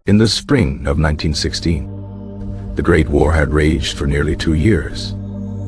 In the spring of 1916, the Great War had raged for nearly 2 years,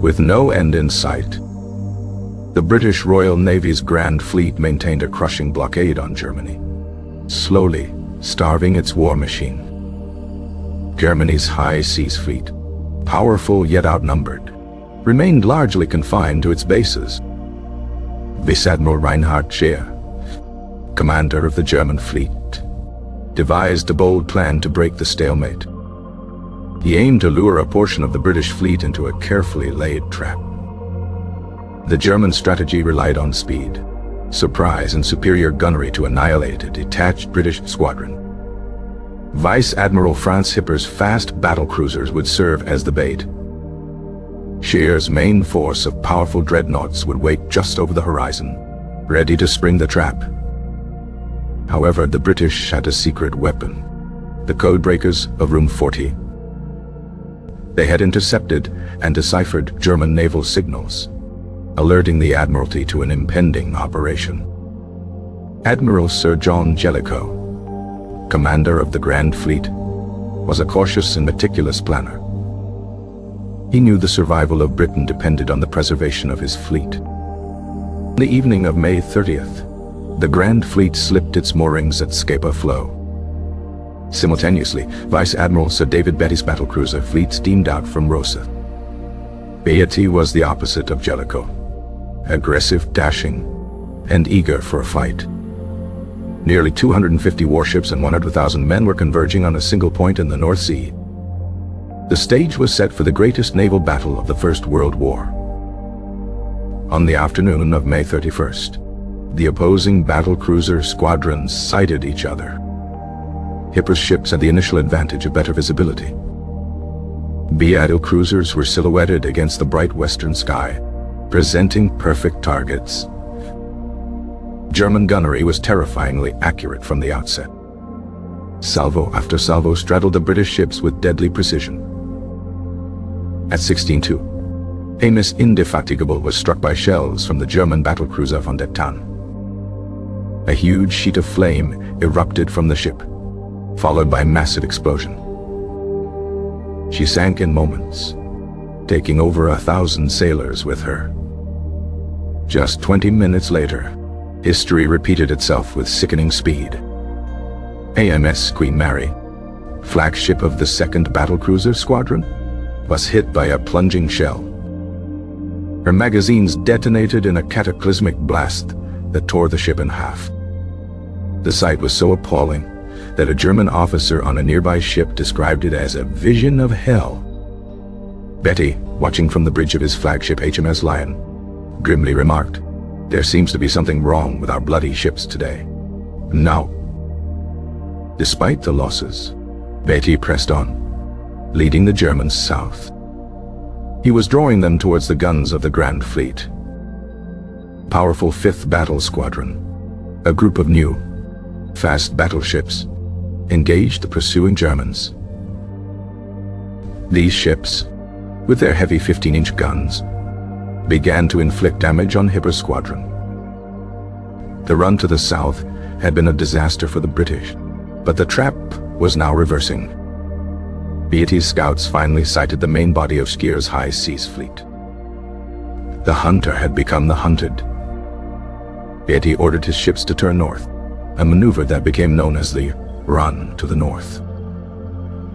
with no end in sight. The British Royal Navy's Grand Fleet maintained a crushing blockade on Germany, slowly starving its war machine. Germany's High Seas Fleet, powerful yet outnumbered, remained largely confined to its bases. Vice Admiral Reinhard Scheer, commander of the German fleet, devised a bold plan to break the stalemate. He aimed to lure a portion of the British fleet into a carefully laid trap. The German strategy relied on speed, surprise, and superior gunnery to annihilate a detached British squadron. Vice Admiral Franz Hipper's fast battle cruisers would serve as the bait. Scheer's main force of powerful dreadnoughts would wait just over the horizon, ready to spring the trap. However, the British had a secret weapon, the codebreakers of Room 40. They had intercepted and deciphered German naval signals, alerting the Admiralty to an impending operation. Admiral Sir John Jellicoe, commander of the Grand Fleet, was a cautious and meticulous planner. He knew the survival of Britain depended on the preservation of his fleet. On the evening of May 30th, the Grand Fleet slipped its moorings at Scapa Flow. Simultaneously, Vice Admiral Sir David Beatty's battlecruiser fleet steamed out from Rosyth. Beatty was the opposite of Jellicoe, aggressive, dashing, and eager for a fight. Nearly 250 warships and 100,000 men were converging on a single point in the North Sea. The stage was set for the greatest naval battle of the First World War. On the afternoon of May 31st, the opposing battlecruiser squadrons sighted each other. Hipper's ships had the initial advantage of better visibility. Beatty cruisers were silhouetted against the bright western sky, presenting perfect targets. German gunnery was terrifyingly accurate from the outset. Salvo after salvo straddled the British ships with deadly precision. At 16:02, Amos Indefatigable was struck by shells from the German battlecruiser von der Tann. A huge sheet of flame erupted from the ship, followed by a massive explosion. She sank in moments, taking over 1,000 sailors with her. Just 20 minutes later, history repeated itself with sickening speed. AMS Queen Mary, flagship of the 2nd Battlecruiser Squadron, was hit by a plunging shell. Her magazines detonated in a cataclysmic blast that tore the ship in half. The sight was so appalling that a German officer on a nearby ship described it as a vision of hell. Beatty, watching from the bridge of his flagship HMS Lion, grimly remarked, "There seems to be something wrong with our bloody ships today." Now, despite the losses, Beatty pressed on, leading the Germans south. He was drawing them towards the guns of the Grand Fleet. Powerful 5th Battle Squadron, a group of new, fast battleships, engaged the pursuing Germans. These ships, with their heavy 15-inch guns, began to inflict damage on Hipper's squadron. The run to the south had been a disaster for the British, but the trap was now reversing. Beatty's scouts finally sighted the main body of Scheer's High Seas Fleet. The hunter had become the hunted. Beatty ordered his ships to turn north, a maneuver that became known as the Run to the North.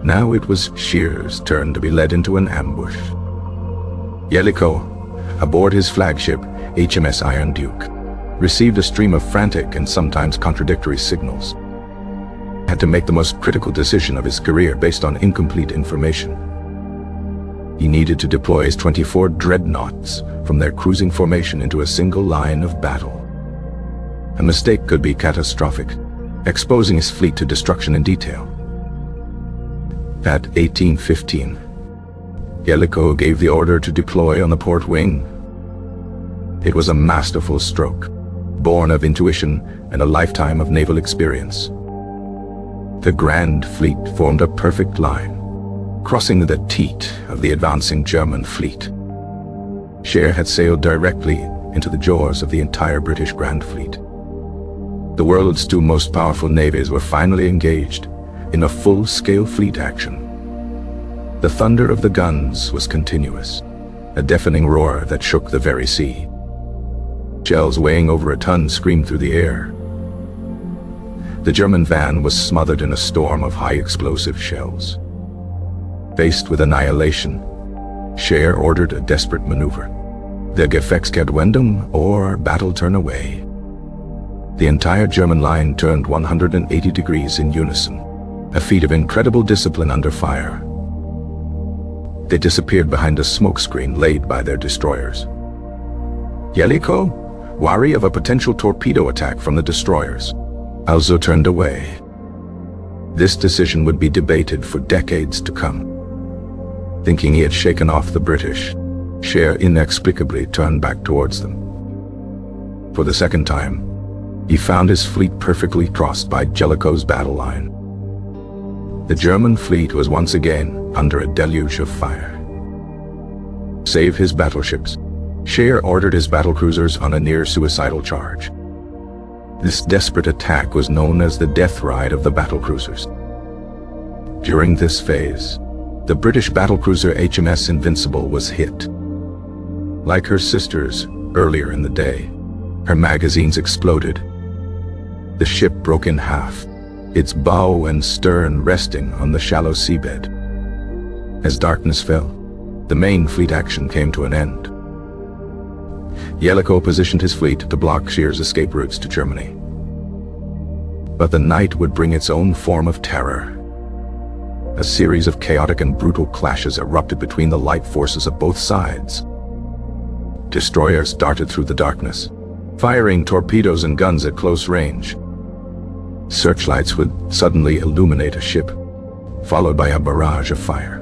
Now it was Scheer's turn to be led into an ambush. Jellicoe, aboard his flagship, HMS Iron Duke, received a stream of frantic and sometimes contradictory signals. He had to make the most critical decision of his career based on incomplete information. He needed to deploy his 24 dreadnoughts from their cruising formation into a single line of battle. A mistake could be catastrophic, exposing his fleet to destruction in detail. At 18:15, Jellicoe gave the order to deploy on the port wing. It was a masterful stroke, born of intuition and a lifetime of naval experience. The Grand Fleet formed a perfect line, crossing the teeth of the advancing German fleet. Scheer had sailed directly into the jaws of the entire British Grand Fleet. The world's two most powerful navies were finally engaged in a full-scale fleet action. The thunder of the guns was continuous, a deafening roar that shook the very sea. Shells weighing over a ton screamed through the air. The German van was smothered in a storm of high-explosive shells. Faced with annihilation, Scheer ordered a desperate maneuver. The Gefechtskehrtwendung, or battle turn away. The entire German line turned 180 degrees in unison, a feat of incredible discipline under fire. They disappeared behind a smokescreen laid by their destroyers. Jellicoe, wary of a potential torpedo attack from the destroyers, also turned away. This decision would be debated for decades to come. Thinking he had shaken off the British, Scheer inexplicably turned back towards them. For the second time, he found his fleet perfectly crossed by Jellicoe's battle line. The German fleet was once again under a deluge of fire. Save his battleships, Scheer ordered his battlecruisers on a near-suicidal charge. This desperate attack was known as the death ride of the battlecruisers. During this phase, the British battlecruiser HMS Invincible was hit. Like her sisters earlier in the day, her magazines exploded. The ship broke in half, its bow and stern resting on the shallow seabed. As darkness fell, the main fleet action came to an end. Jellicoe positioned his fleet to block Scheer's escape routes to Germany. But the night would bring its own form of terror. A series of chaotic and brutal clashes erupted between the light forces of both sides. Destroyers darted through the darkness, firing torpedoes and guns at close range. Searchlights would suddenly illuminate a ship, followed by a barrage of fire.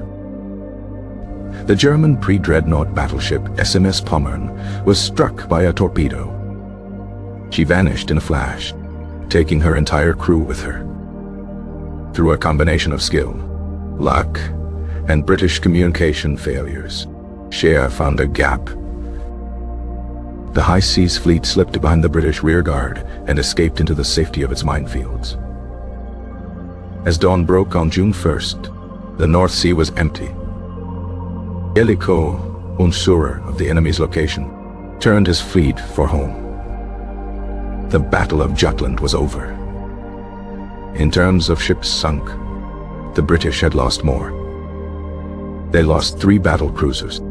The German pre-dreadnought battleship SMS Pommern was struck by a torpedo. She vanished in a flash, taking her entire crew with her. Through a combination of skill, luck, and British communication failures, Scheer found a gap. The High Seas Fleet slipped behind the British rearguard and escaped into the safety of its minefields. As dawn broke on June 1st, the North Sea was empty. Jellicoe, unsure of the enemy's location, turned his fleet for home. The Battle of Jutland was over. In terms of ships sunk, the British had lost more. They lost 3 battle cruisers,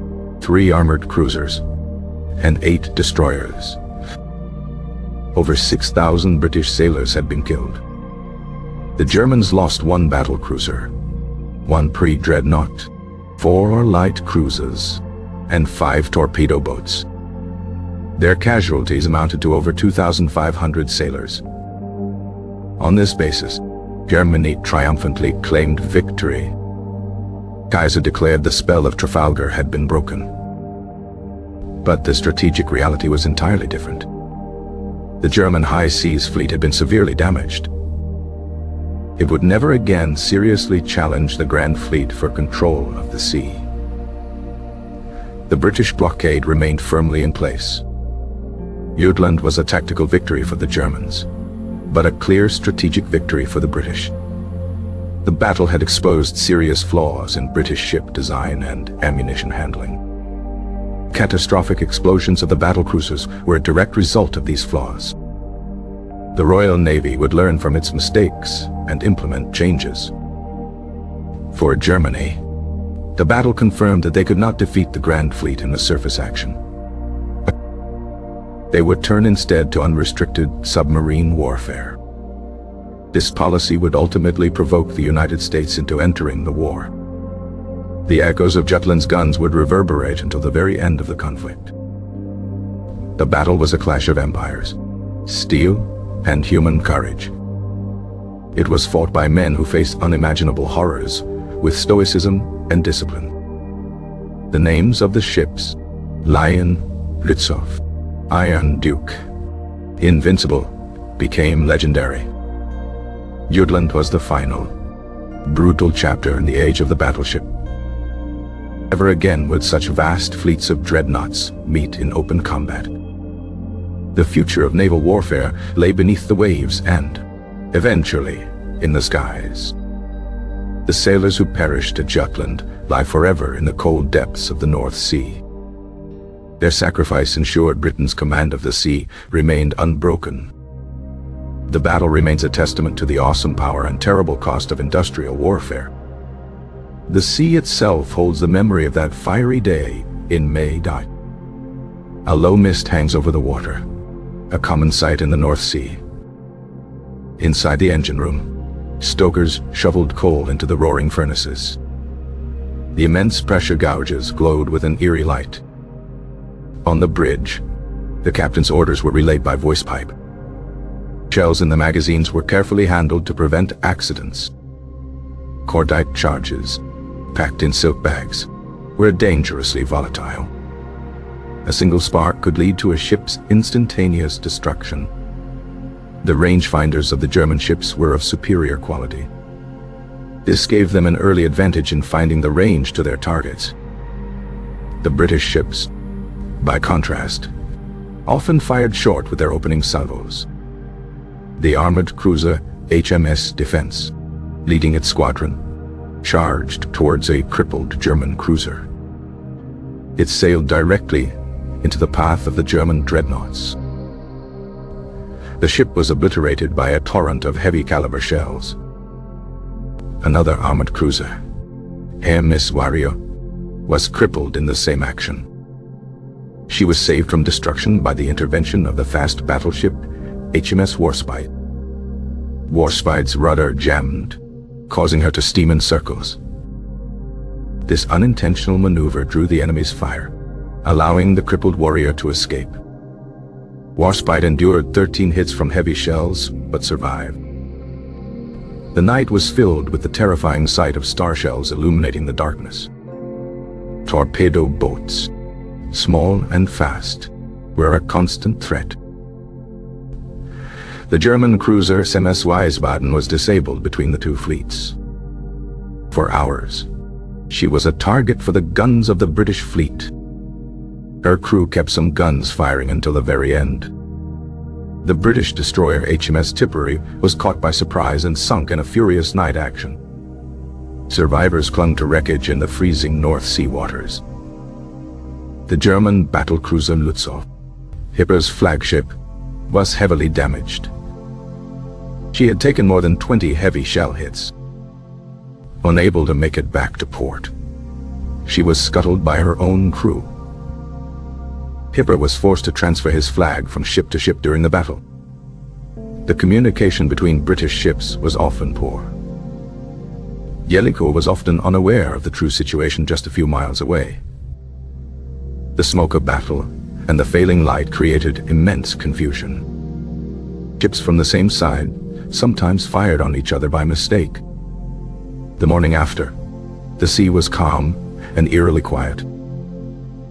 3 armored cruisers, and 8 destroyers. Over 6,000 British sailors had been killed. The Germans lost 1 battle cruiser, 1 pre-dreadnought, 4 light cruisers, and 5 torpedo boats. Their casualties amounted to over 2,500 sailors. On this basis, Germany triumphantly claimed victory. Kaiser declared the spell of Trafalgar had been broken. But the strategic reality was entirely different. The German High Seas Fleet had been severely damaged. It would never again seriously challenge the Grand Fleet for control of the sea. The British blockade remained firmly in place. Jutland was a tactical victory for the Germans, but a clear strategic victory for the British. The battle had exposed serious flaws in British ship design and ammunition handling. Catastrophic explosions of the battlecruisers were a direct result of these flaws. The Royal Navy would learn from its mistakes and implement changes. For Germany, the battle confirmed that they could not defeat the Grand Fleet in a surface action. They would turn instead to unrestricted submarine warfare. This policy would ultimately provoke the United States into entering the war. The echoes of Jutland's guns would reverberate until the very end of the conflict. The battle was a clash of empires, steel and human courage. It was fought by men who faced unimaginable horrors with stoicism and discipline. The names of the ships: Lion, Lützow, Iron Duke, Invincible, became legendary. Jutland was the final, brutal chapter in the age of the battleship. Never again would such vast fleets of dreadnoughts meet in open combat. The future of naval warfare lay beneath the waves and, eventually, in the skies. The sailors who perished at Jutland lie forever in the cold depths of the North Sea. Their sacrifice ensured Britain's command of the sea remained unbroken. The battle remains a testament to the awesome power and terrible cost of industrial warfare. The sea itself holds the memory of that fiery day in May. A low mist hangs over the water, a common sight in the North Sea. Inside the engine room, stokers shoveled coal into the roaring furnaces. The immense pressure gouges glowed with an eerie light. On the bridge, the captain's orders were relayed by voice pipe. Shells in the magazines were carefully handled to prevent accidents. Cordite charges, packed in silk bags, were dangerously volatile. A single spark could lead to a ship's instantaneous destruction. The rangefinders of the German ships were of superior quality. This gave them an early advantage in finding the range to their targets. The British ships, by contrast, often fired short with their opening salvos. The armored cruiser HMS Defense, leading its squadron, charged towards a crippled German cruiser. It sailed directly into the path of the German dreadnoughts. The ship was obliterated by a torrent of heavy-caliber shells. Another armored cruiser, HMS Warrior, was crippled in the same action. She was saved from destruction by the intervention of the fast battleship HMS Warspite. Warspite's rudder jammed, causing her to steam in circles. This unintentional maneuver drew the enemy's fire, allowing the crippled warrior to escape. Warspite endured 13 hits from heavy shells, but survived. The night was filled with the terrifying sight of star shells illuminating the darkness. Torpedo boats, small and fast, were a constant threat. The German cruiser HMS Wiesbaden was disabled between the two fleets. For hours, she was a target for the guns of the British fleet. Her crew kept some guns firing until the very end. The British destroyer HMS Tipperary was caught by surprise and sunk in a furious night action. Survivors clung to wreckage in the freezing North Sea waters. The German battlecruiser Lutzow, Hitler's flagship, was heavily damaged. She had taken more than 20 heavy shell hits. Unable to make it back to port, she was scuttled by her own crew. Hitler was forced to transfer his flag from ship to ship during the battle. The communication between British ships was often poor. Jellicoe was often unaware of the true situation just a few miles away. The smoke of battle and the failing light created immense confusion. Ships from the same side sometimes fired on each other by mistake. The morning after, the sea was calm and eerily quiet.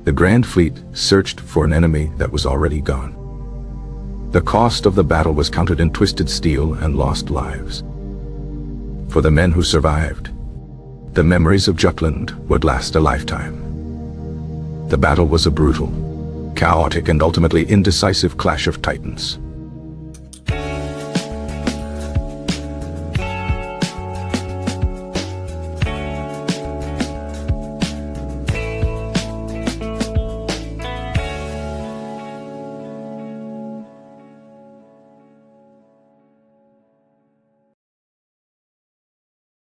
The Grand Fleet searched for an enemy that was already gone. The cost of the battle was counted in twisted steel and lost lives. For the men who survived, the memories of Jutland would last a lifetime. The battle was a brutal, chaotic, and ultimately indecisive clash of titans.